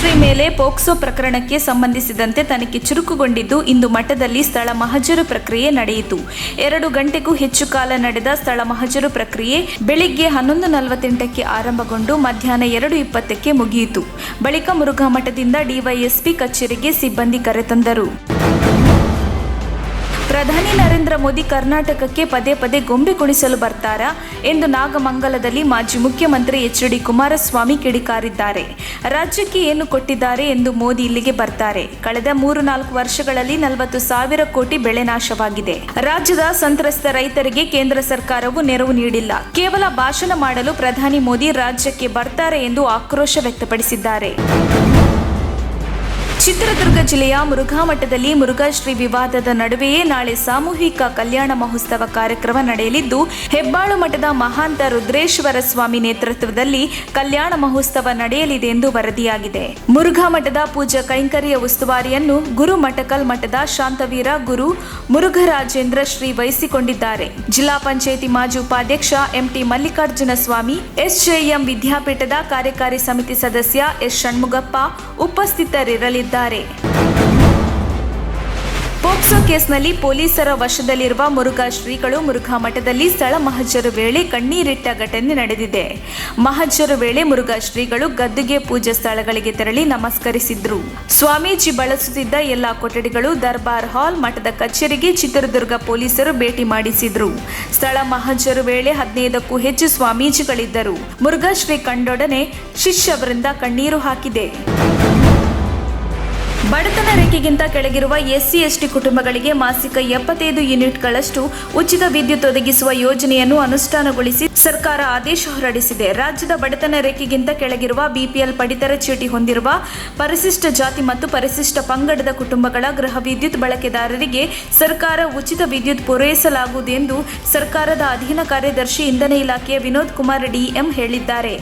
ಮುರುಘಾಶ್ರೀ ಮೇಲೆ ಪೋಕ್ಸೋ ಪ್ರಕರಣಕ್ಕೆ ಸಂಬಂಧಿಸಿದಂತೆ ತನಿಖೆ ಚುರುಕುಗೊಂಡಿದ್ದು, ಇಂದು ಮಠದಲ್ಲಿ ಸ್ಥಳ ಮಹಜರು ಪ್ರಕ್ರಿಯೆ ನಡೆಯಿತು. 2 ಗಂಟೆಗೂ ಹೆಚ್ಚು ಕಾಲ ನಡೆದ ಸ್ಥಳ ಮಹಜರು ಪ್ರಕ್ರಿಯೆ ಬೆಳಿಗ್ಗೆ 11:48ಕ್ಕೆ ಆರಂಭಗೊಂಡು ಮಧ್ಯಾಹ್ನ 2:20ಕ್ಕೆ ಮುಗಿಯಿತು. ಬಳಿಕ ಮುರುಘಾ ಮಠದಿಂದ ಡಿವೈಎಸ್ಪಿ ಕಚೇರಿಗೆ ಸಿಬ್ಬಂದಿ ಕರೆತಂದರು. ಪ್ರಧಾನಿ ನರೇಂದ್ರ ಮೋದಿ ಕರ್ನಾಟಕಕ್ಕೆ ಪದೇ ಪದೇ ಗೊಂಬೆ ಕುಣಿಸಲು ಬರ್ತಾರಾ ಎಂದು ನಾಗಮಂಗಲದಲ್ಲಿ ಮಾಜಿ ಮುಖ್ಯಮಂತ್ರಿ ಎಚ್.ಡಿ. ಕುಮಾರಸ್ವಾಮಿ ಕಿಡಿಕಾರಿದ್ದಾರೆ. ರಾಜ್ಯಕ್ಕೆ ಏನು ಕೊಟ್ಟಿದ್ದಾರೆ ಎಂದು ಮೋದಿ ಇಲ್ಲಿಗೆ ಬರ್ತಾರೆ? ಕಳೆದ 3-4 ವರ್ಷಗಳಲ್ಲಿ 40,000 ಕೋಟಿ ಬೆಳೆ ನಾಶವಾಗಿದೆ. ರಾಜ್ಯದ ಸಂತ್ರಸ್ತ ರೈತರಿಗೆ ಕೇಂದ್ರ ಸರ್ಕಾರವು ನೆರವು ನೀಡಿಲ್ಲ. ಕೇವಲ ಭಾಷಣ ಮಾಡಲು ಪ್ರಧಾನಿ ಮೋದಿ ರಾಜ್ಯಕ್ಕೆ ಬರ್ತಾರೆ ಎಂದು ಆಕ್ರೋಶ ವ್ಯಕ್ತಪಡಿಸಿದ್ದಾರೆ. ಚಿತ್ರದುರ್ಗ ಜಿಲ್ಲೆಯ ಮುರುಘಾ ಮಠದಲ್ಲಿ ಮುರುಘಾಶ್ರೀ ವಿವಾದದ ನಡುವೆಯೇ ನಾಳೆ ಸಾಮೂಹಿಕ ಕಲ್ಯಾಣ ಮಹೋತ್ಸವ ಕಾರ್ಯಕ್ರಮ ನಡೆಯಲಿದ್ದು, ಹೆಬ್ಬಾಳು ಮಠದ ಮಹಾಂತ ರುದ್ರೇಶ್ವರ ಸ್ವಾಮಿ ನೇತೃತ್ವದಲ್ಲಿ ಕಲ್ಯಾಣ ಮಹೋತ್ಸವ ನಡೆಯಲಿದೆ ಎಂದು ವರದಿಯಾಗಿದೆ. ಮುರುಘಾ ಮಠದ ಪೂಜಾ ಕೈಂಕರ್ಯ ಉಸ್ತುವಾರಿಯನ್ನು ಗುರು ಮಠಕಲ್ ಮಠದ ಶಾಂತವೀರ ಗುರು ಮುರುಘರಾಜೇಂದ್ರ ಶ್ರೀ ವಹಿಸಿಕೊಂಡಿದ್ದಾರೆ. ಜಿಲ್ಲಾ ಪಂಚಾಯಿತಿ ಮಾಜಿ ಉಪಾಧ್ಯಕ್ಷ ಎಂಟಿ ಮಲ್ಲಿಕಾರ್ಜುನ ಸ್ವಾಮಿ, ಎಸ್ಜೆಎಂ ವಿದ್ಯಾಪೀಠದ ಕಾರ್ಯಕಾರಿ ಸಮಿತಿ ಸದಸ್ಯ ಎಸ್ ಷಣ್ಮುಗಪ್ಪ ಉಪಸ್ಥಿತರಿರಲಿದ್ದಾರೆ. ಪೋಕ್ಸೋ ಕೇಸ್ನಲ್ಲಿ ಪೊಲೀಸರ ವಶದಲ್ಲಿರುವ ಮುರುಘಾ ಶ್ರೀಗಳು ಮುರುಘಾ ಮಠದಲ್ಲಿ ಸ್ಥಳ ಮಹಜರು ವೇಳೆ ಕಣ್ಣೀರಿಟ್ಟ ಘಟನೆ ನಡೆದಿದೆ. ಮಹಜರು ವೇಳೆ ಮುರುಘಾ ಶ್ರೀಗಳು ಗದ್ದುಗೆ ಪೂಜಾ ಸ್ಥಳಗಳಿಗೆ ತೆರಳಿ ನಮಸ್ಕರಿಸಿದ್ರು. ಸ್ವಾಮೀಜಿ ಬಳಸುತ್ತಿದ್ದ ಎಲ್ಲಾ ಕೊಠಡಿಗಳು, ದರ್ಬಾರ್ ಹಾಲ್, ಮಠದ ಕಚೇರಿಗೆ ಚಿತ್ರದುರ್ಗ ಪೊಲೀಸರು ಭೇಟಿ ಮಾಡಿಸಿದ್ರು. ಸ್ಥಳ ಮಹಜರು ವೇಳೆ 15ಕ್ಕೂ ಹೆಚ್ಚು ಸ್ವಾಮೀಜಿಗಳಿದ್ದರು. ಮುರುಘಾ ಶ್ರೀ ಕಂಡೊಡನೆ ಶಿಷ್ಯ ವೃಂದ ಕಣ್ಣೀರು ಹಾಕಿದೆ. ಬಡತನ ರೇಖೆಗಿಂತ ಕೆಳಗಿರುವ ಎಸ್ಸಿ/ಎಸ್ಟಿ ಕುಟುಂಬಗಳಿಗೆ ಮಾಸಿಕ 75 ಯೂನಿಟ್ಗಳಷ್ಟು ಉಚಿತ ವಿದ್ಯುತ್ ಒದಗಿಸುವ ಯೋಜನೆಯನ್ನು ಅನುಷ್ಠಾನಗೊಳಿಸಿ ಸರ್ಕಾರ ಆದೇಶ ಹೊರಡಿಸಿದೆ. ರಾಜ್ಯದ ಬಡತನ ರೇಖೆಗಿಂತ ಕೆಳಗಿರುವ ಬಿಪಿಎಲ್ ಪಡಿತರ ಚೀಟಿ ಹೊಂದಿರುವ ಪರಿಶಿಷ್ಟ ಜಾತಿ ಮತ್ತು ಪರಿಶಿಷ್ಟ ಪಂಗಡದ ಕುಟುಂಬಗಳ ಗೃಹ ವಿದ್ಯುತ್ ಬಳಕೆದಾರರಿಗೆ ಸರ್ಕಾರ ಉಚಿತ ವಿದ್ಯುತ್ ಪೂರೈಸಲಾಗುವುದು ಎಂದು ಸರ್ಕಾರದ ಅಧೀನ ಕಾರ್ಯದರ್ಶಿ ಇಂಧನ ಇಲಾಖೆಯ ವಿನೋದ್ ಕುಮಾರ್ ಡಿಎಂ ಹೇಳಿದ್ದಾರೆ.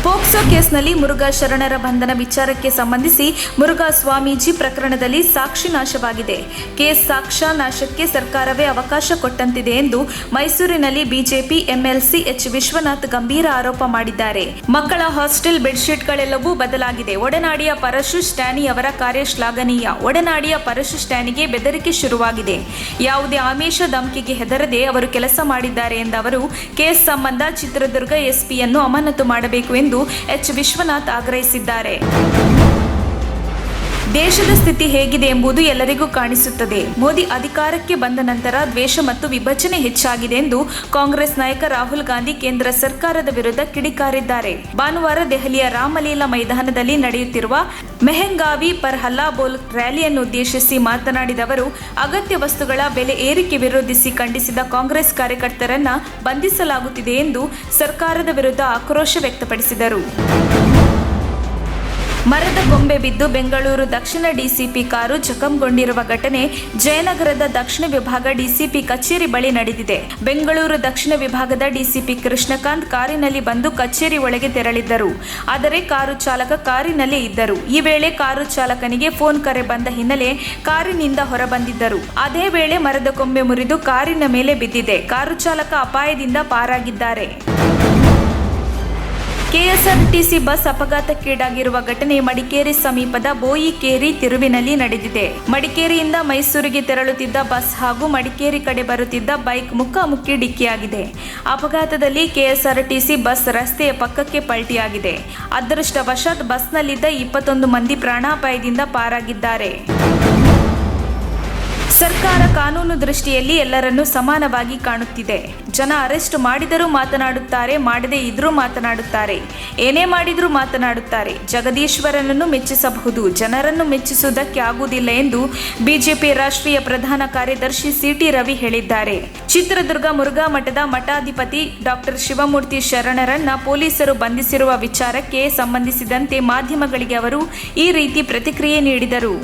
ಪೋಕ್ಸೋ ಕೇಸ್ನಲ್ಲಿ ಮುರುಘಾ ಶರಣರ ಬಂಧನ ವಿಚಾರಕ್ಕೆ ಸಂಬಂಧಿಸಿ ಮುರುಘಾ ಸ್ವಾಮೀಜಿ ಪ್ರಕರಣದಲ್ಲಿ ಸಾಕ್ಷಿ ನಾಶವಾಗಿದೆ. ಕೇಸ್ ಸಾಕ್ಷ್ಯ ನಾಶಕ್ಕೆ ಸರ್ಕಾರವೇ ಅವಕಾಶ ಕೊಟ್ಟಂತಿದೆ ಎಂದು ಮೈಸೂರಿನಲ್ಲಿ ಬಿಜೆಪಿ ಎಂಎಲ್ಸಿ ಎಚ್ ವಿಶ್ವನಾಥ್ ಗಂಭೀರ ಆರೋಪ ಮಾಡಿದ್ದಾರೆ. ಮಕ್ಕಳ ಹಾಸ್ಟೆಲ್ ಬೆಡ್ಶೀಟ್ಗಳೆಲ್ಲವೂ ಬದಲಾಗಿದೆ. ಒಡನಾಡಿಯ ಪರಶು ಸ್ಟ್ಯಾನಿ ಅವರ ಕಾರ್ಯ ಶ್ಲಾಘನೀಯ. ಒಡನಾಡಿಯ ಪರಶು ಸ್ಟ್ಯಾನಿಗೆ ಬೆದರಿಕೆ ಶುರುವಾಗಿದೆ. ಯಾವುದೇ ಆಮಿಷ ಧಮಕಿಗೆ ಹೆದರದೆ ಅವರು ಕೆಲಸ ಮಾಡಿದ್ದಾರೆ ಎಂದ ಅವರು, ಕೇಸ್ ಸಂಬಂಧ ಚಿತ್ರದುರ್ಗ ಎಸ್ಪಿಯನ್ನು ಅಮಾನತು ಮಾಡಬೇಕು ಎಂದು ಎಚ್ ವಿಶ್ವನಾಥ್ ಆಗ್ರಹಿಸಿದ್ದಾರೆ. ದೇಶದ ಸ್ಥಿತಿ ಹೇಗಿದೆ ಎಂಬುದು ಎಲ್ಲರಿಗೂ ಕಾಣಿಸುತ್ತದೆ. ಮೋದಿ ಅಧಿಕಾರಕ್ಕೆ ಬಂದ ನಂತರ ದ್ವೇಷ ಮತ್ತು ವಿಭಜನೆ ಹೆಚ್ಚಾಗಿದೆ ಎಂದು ಕಾಂಗ್ರೆಸ್ ನಾಯಕ ರಾಹುಲ್ ಗಾಂಧಿ ಕೇಂದ್ರ ಸರ್ಕಾರದ ವಿರುದ್ಧ ಕಿಡಿಕಾರಿದ್ದಾರೆ. ಭಾನುವಾರ ದೆಹಲಿಯ ರಾಮಲೀಲಾ ಮೈದಾನದಲ್ಲಿ ನಡೆಯುತ್ತಿರುವ ಮೆಹಂಗಾವಿ ಪರ್ ಹಲ್ಲಾ ಬೋಲ್ ರ್ಯಾಲಿಯನ್ನು ಉದ್ದೇಶಿಸಿ ಮಾತನಾಡಿದ ಅವರು, ಅಗತ್ಯ ವಸ್ತುಗಳ ಬೆಲೆ ಏರಿಕೆ ವಿರೋಧಿಸಿ ಖಂಡಿಸಿದ ಕಾಂಗ್ರೆಸ್ ಕಾರ್ಯಕರ್ತರನ್ನ ಬಂಧಿಸಲಾಗುತ್ತಿದೆ ಎಂದು ಸರ್ಕಾರದ ವಿರುದ್ಧ ಆಕ್ರೋಶ ವ್ಯಕ್ತಪಡಿಸಿದರು. ಮರದ ಗೊಂಬೆ ಬಿದ್ದು ಬೆಂಗಳೂರು ದಕ್ಷಿಣ ಡಿಸಿಪಿ ಕಾರು ಜಖಂಗೊಂಡಿರುವ ಘಟನೆ ಜಯನಗರದ ದಕ್ಷಿಣ ವಿಭಾಗ ಡಿಸಿಪಿ ಕಚೇರಿ ಬಳಿ ನಡೆದಿದೆ. ಬೆಂಗಳೂರು ದಕ್ಷಿಣ ವಿಭಾಗದ ಡಿಸಿಪಿ ಕೃಷ್ಣಕಾಂತ್ ಕಾರಿನಲ್ಲಿ ಬಂದು ಕಚೇರಿ ಒಳಗೆ ತೆರಳಿದ್ದರು. ಆದರೆ ಕಾರು ಚಾಲಕ ಕಾರಿನಲ್ಲೇ ಇದ್ದರು. ಈ ವೇಳೆ ಕಾರು ಚಾಲಕನಿಗೆ ಫೋನ್ ಕರೆ ಬಂದ ಹಿನ್ನೆಲೆ ಕಾರಿನಿಂದ ಹೊರಬಂದಿದ್ದರು. ಅದೇ ವೇಳೆ ಮರದ ಕೊಂಬೆ ಮುರಿದು ಕಾರಿನ ಮೇಲೆ ಬಿದ್ದಿದೆ. ಕಾರು ಚಾಲಕ ಅಪಾಯದಿಂದ ಪಾರಾಗಿದ್ದಾರೆ. ಕೆಎಸ್ಆರ್ಟಿಸಿ ಬಸ್ ಅಪಘಾತಕ್ಕೀಡಾಗಿರುವ ಘಟನೆ ಮಡಿಕೇರಿ ಸಮೀಪದ ಬೋಯಿಕೇರಿ ತಿರುವಿನಲ್ಲಿ ನಡೆದಿದೆ. ಮಡಿಕೇರಿಯಿಂದ ಮೈಸೂರಿಗೆ ತೆರಳುತ್ತಿದ್ದ ಬಸ್ ಹಾಗೂ ಮಡಿಕೇರಿ ಕಡೆ ಬರುತ್ತಿದ್ದ ಬೈಕ್ ಮುಖಾಮುಖಿ ಡಿಕ್ಕಿಯಾಗಿದೆ. ಅಪಘಾತದಲ್ಲಿ ಕೆಎಸ್ಆರ್ಟಿಸಿ ಬಸ್ ರಸ್ತೆಯ ಪಕ್ಕಕ್ಕೆ ಪಲ್ಟಿಯಾಗಿದೆ. ಅದೃಷ್ಟವಶಾತ್ ಬಸ್ನಲ್ಲಿದ್ದ 21 ಮಂದಿ ಪ್ರಾಣಾಪಾಯದಿಂದ ಪಾರಾಗಿದ್ದಾರೆ. ಸರ್ಕಾರ ಕಾನೂನು ದೃಷ್ಟಿಯಲ್ಲಿ ಎಲ್ಲರನ್ನೂ ಸಮಾನವಾಗಿ ಕಾಣುತ್ತಿದೆ. ಜನ ಅರೆಸ್ಟ್ ಮಾಡಿದರೂ ಮಾತನಾಡುತ್ತಾರೆ, ಮಾಡದೇ ಇದ್ರೂ ಮಾತನಾಡುತ್ತಾರೆ, ಏನೇ ಮಾಡಿದ್ರೂ ಮಾತನಾಡುತ್ತಾರೆ. ಜಗದೀಶ್ವರನನ್ನು ಮೆಚ್ಚಿಸಬಹುದು, ಜನರನ್ನು ಮೆಚ್ಚಿಸುವುದಕ್ಕೆ ಆಗುವುದಿಲ್ಲ ಎಂದು ಬಿಜೆಪಿ ರಾಷ್ಟ್ರೀಯ ಪ್ರಧಾನ ಕಾರ್ಯದರ್ಶಿ ಸಿಟಿ ರವಿ ಹೇಳಿದ್ದಾರೆ. ಚಿತ್ರದುರ್ಗ ಮುರುಘಾ ಮಠದ ಮಠಾಧಿಪತಿ ಡಾಕ್ಟರ್ ಶಿವಮೂರ್ತಿ ಶರಣರನ್ನ ಪೊಲೀಸರು ಬಂಧಿಸಿರುವ ವಿಚಾರಕ್ಕೆ ಸಂಬಂಧಿಸಿದಂತೆ ಮಾಧ್ಯಮಗಳಿಗೆ ಅವರು ಈ ರೀತಿ ಪ್ರತಿಕ್ರಿಯೆ ನೀಡಿದರು.